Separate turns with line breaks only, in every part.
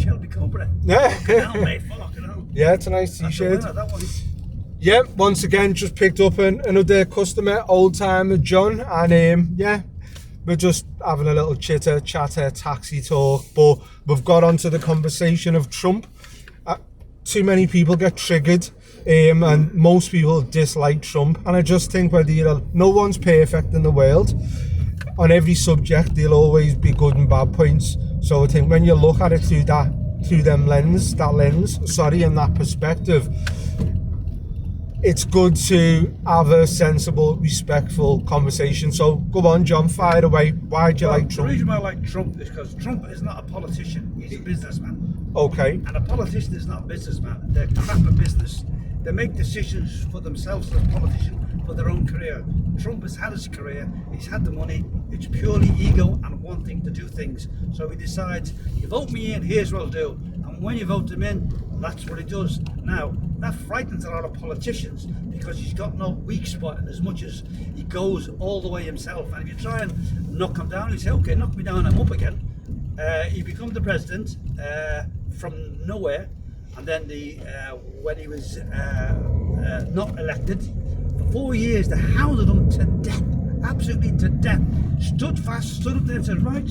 Shelby Cobra.
Yeah.
Fucking hell, mate. Fucking hell.
Yeah, it's a nice
That's a
t-shirt.
winner, that one.
Yeah, once again, just picked up another customer, old timer John, and yeah, we're just having a little chatter, taxi talk, but we've got onto the conversation of Trump. Too many people get triggered, and most people dislike Trump, and I just think no one's perfect in the world. On every subject, there'll always be good and bad points. So I think when you look at it through that lens, and that perspective, it's good to have a sensible, respectful conversation. So go on, John, fire away. Why do you like Trump?
The reason why I like Trump is because Trump is not a politician, he's a businessman.
Okay.
And a politician is not a businessman. They're crap at business. They make decisions for themselves as a politician for their own career. Trump has had his career, he's had the money, it's purely ego and wanting to do things. So he decides, you vote me in, here's what I'll do. And when you vote him in, that's what he does. Now, that frightens a lot of politicians because he's got no weak spot in as much as he goes all the way himself. And if you try and knock him down, you say, okay, knock me down, I'm up again. He becomes the president from nowhere, and then when he was not elected, for 4 years they hounded him to death, absolutely to death. Stood fast, stood up there and said, right,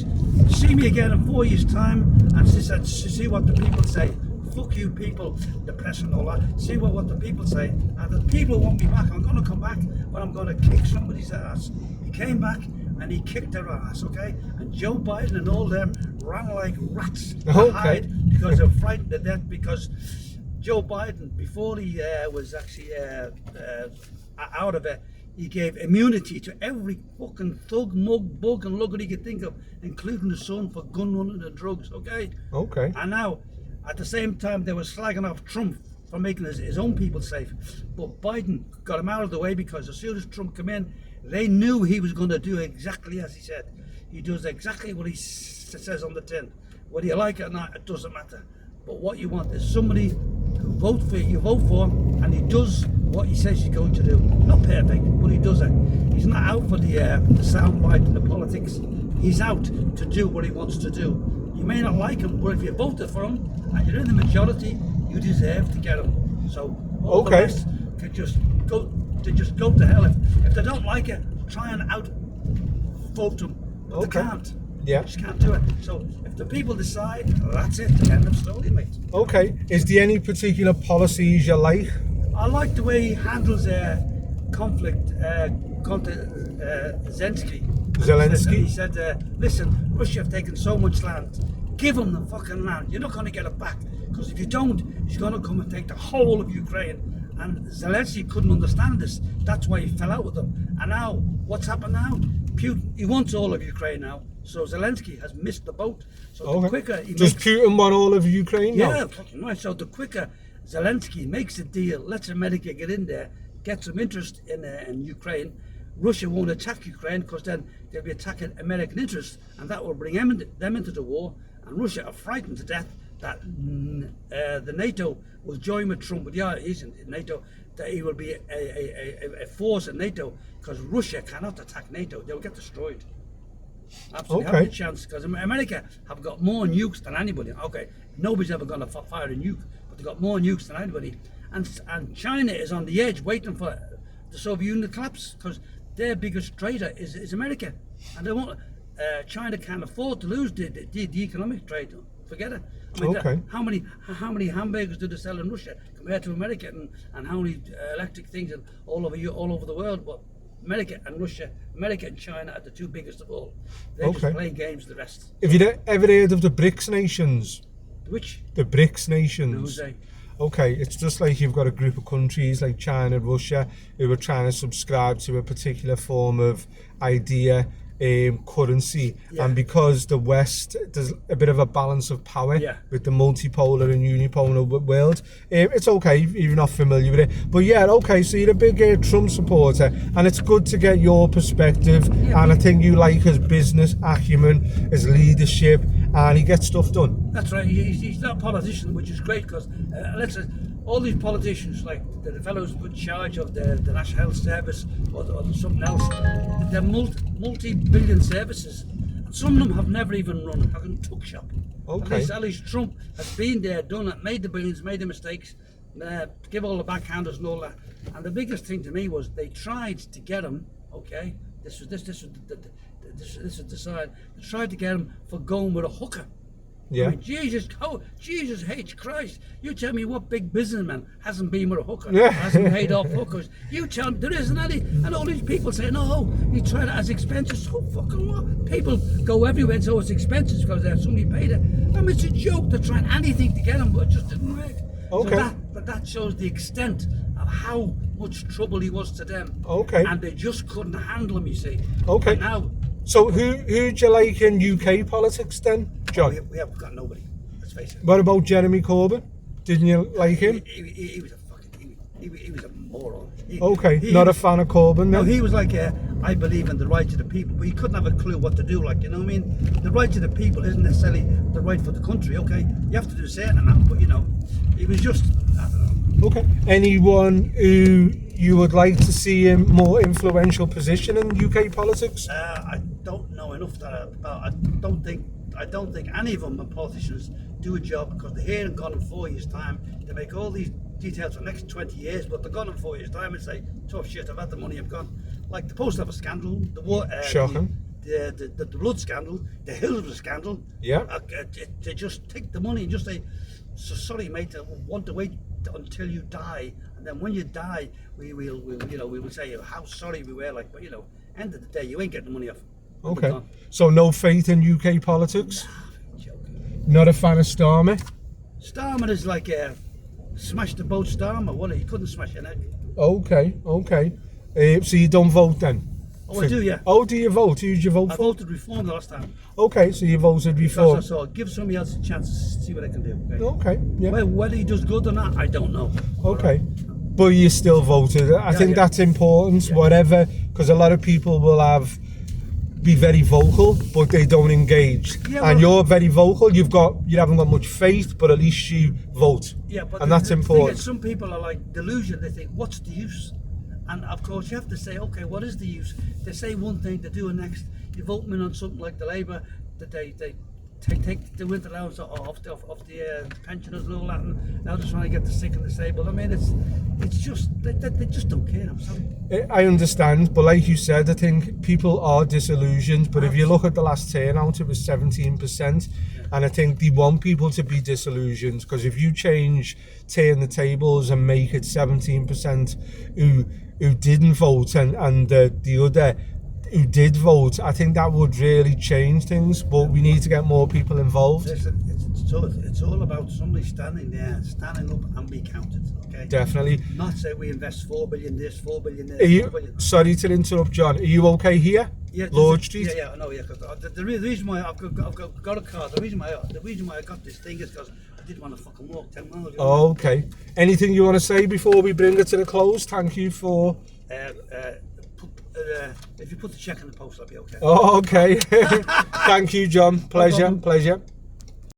see me again in 4 years' time, and she said, see what the people say. Fuck you people, the press and all that. See what the people say. And the people want me back. I'm going to come back, but I'm going to kick somebody's ass. He came back and he kicked their ass, okay? And Joe Biden and all them ran like rats to hide because they're frightened to death. Because Joe Biden, before he was actually out of it, he gave immunity to every fucking thug, mug, bug and lugger he could think of, including the son for gun running and drugs, okay?
Okay.
And now, at the same time, they were slagging off Trump for making his own people safe. But Biden got him out of the way because as soon as Trump came in, they knew he was going to do exactly as he said. He does exactly what he says on the tin. Whether you like it or not, it doesn't matter. But what you want is somebody who you vote for, and he does what he says he's going to do. Not perfect, but he does it. He's not out for the soundbite and the politics. He's out to do what he wants to do. You may not like him, but if you voted for him and you're in the majority, you deserve to get him. So all the rest can just go to hell. If they don't like it, try and out-vote them. But they can't.
Yeah.
They just can't do it. So if the people decide, that's it. End of story, mate.
Okay. Is there any particular policies you like?
I like the way he handles conflict. Zelensky. He said, listen, Russia have taken so much land. Give them the fucking land. You're not going to get it back. Because if you don't, he's going to come and take the whole of Ukraine. And Zelensky couldn't understand this. That's why he fell out with them. And now, what's happened now? Putin, he wants all of Ukraine now. So Zelensky has missed the boat. So the quicker he
Does Putin want all of Ukraine now?
Yeah, fucking right. So the quicker Zelensky makes a deal, lets America get in there, get some interest in Ukraine, Russia won't attack Ukraine because then they'll be attacking American interests, and that will bring them into the war. And Russia are frightened to death that the NATO will join with Trump. But yeah, he's in NATO. That he will be a force in NATO because Russia cannot attack NATO. They will get destroyed. Absolutely, have a chance because America have got more nukes than anybody. Okay, nobody's ever going to fire a nuke, but they've got more nukes than anybody. And China is on the edge waiting for the Soviet Union to collapse because their biggest trader is America, and they won't. China can't afford to lose the economic trade. Forget it. I mean, how many hamburgers do they sell in Russia compared to America, and how many electric things and all over the world? But America and China are the two biggest of all. They're just playing games with the rest.
Have you ever heard of the BRICS nations?
Which?
The BRICS nations.
No,
Okay, it's just like you've got a group of countries like China, Russia, who are trying to subscribe to a particular form of idea, currency, and because the West, there's a bit of a balance of power with the multipolar and unipolar world. It's okay if you're not familiar with it, but yeah, okay, so you're a big Trump supporter, and it's good to get your perspective, and I think you like his business acumen, his leadership, and he gets stuff done.
That's right. He's not a politician, which is great because all these politicians, like the fellows in charge of the National Health Service or something else, they're multi-billion services. Some of them have never even run a fucking tuck shop.
Okay.
At least Trump has been there, done it, made the billions, made the mistakes, give all the backhanders and all that. And the biggest thing to me was they tried to get him. Okay, this was decided. They tried to get him for going with a hooker.
Yeah.
I mean, Jesus H. Christ! You tell me what big businessman hasn't been with a hooker,
Yeah.
hasn't paid off hookers? You tell me there isn't any, and all these people say, no, he tried it as expenses. So fucking what? People go everywhere and say, oh, it's expenses because somebody paid it. I mean, it's a joke. They're trying anything to get him, but it just didn't work.
Okay.
So that shows the extent of how much trouble he was to them.
Okay.
And they just couldn't handle him, you see.
Okay.
And now,
So who do you like in UK politics then, John?
we haven't got nobody, let's face it.
What about Jeremy Corbyn? Didn't you like him?
He was a fucking, he was a moron.
Okay, not a fan of Corbyn
No,
then?
he was like, I believe in the rights of the people, but he couldn't have a clue what to do, like, you know what I mean? The rights of the people isn't necessarily the right for the country, okay? You have to do certain amount, but, you know, he was just, I don't know.
Okay. Anyone who you would like to see in more influential position in UK politics?
I don't know enough about. I don't think any of them are politicians do a job because they're here and gone in 4 years' time. They make all these details for the next 20 years, but they're gone in 4 years' time and say, tough shit, I've had the money, I've gone. Like the post office scandal, the water,
Shocking.
the blood scandal, the Hillsborough scandal.
Yeah.
They just take the money and just say, so sorry, mate, I want to wait until you die, and then when you die, we will say how sorry we were. Like, but you know, end of the day, you ain't getting the money off.
Okay. So no faith in UK politics?
Joking.
Not a fan of Starmer?
Starmer is like smash the boat Starmer. Well, he couldn't smash an egg.
Okay. So you don't vote then?
Oh, I do, yeah.
Oh, do you vote? Who did you vote
I
for?
voted Reform the last time.
Okay, so you voted
Because
before.
I saw give somebody else a chance to see what I can do.
Okay, yeah.
Well, whether he does good or not, I don't know.
Okay. But you still voted. I think
yeah.
that's important, whatever, because a lot of people will be very vocal, but they don't engage.
Yeah,
and
well-
you're very vocal. You haven't got much faith, but at least you vote.
Yeah, but
and that's
the thing
important.
is, some people are like delusion. They think, what's the use? And of course, you have to say, okay, what is the use? They say one thing, they do the next. You vote them in on something like the Labour, that they take the winter allowance off the pensioners and all that, and now they're trying to get the sick and disabled. I mean, it's just they just don't care. I'm sorry.
I understand, but like you said, I think people are disillusioned. But if you look at the last turnout, it was 17%, and I think they want people to be disillusioned, because if you turn the tables and make it 17% who didn't vote and the other who did vote, I think that would really change things. But we need to get more people involved.
Listen, it's all about somebody standing there, standing up and be counted. Okay.
Definitely.
Not say we invest 4 billion this, 4 billion there.
Are you,
4 billion.
sorry to interrupt, John. Are you okay here?
Yeah,
Lord Street?
Yeah, I know. Yeah, cause the reason why I've got a car, the reason why I got this thing is because I didn't want to fucking walk 10 miles.
Oh, okay. Anything you want to say before we bring it to the close? Thank you for...
If you put the check in the post, I'll be okay.
Oh, okay. Thank you, John. Pleasure.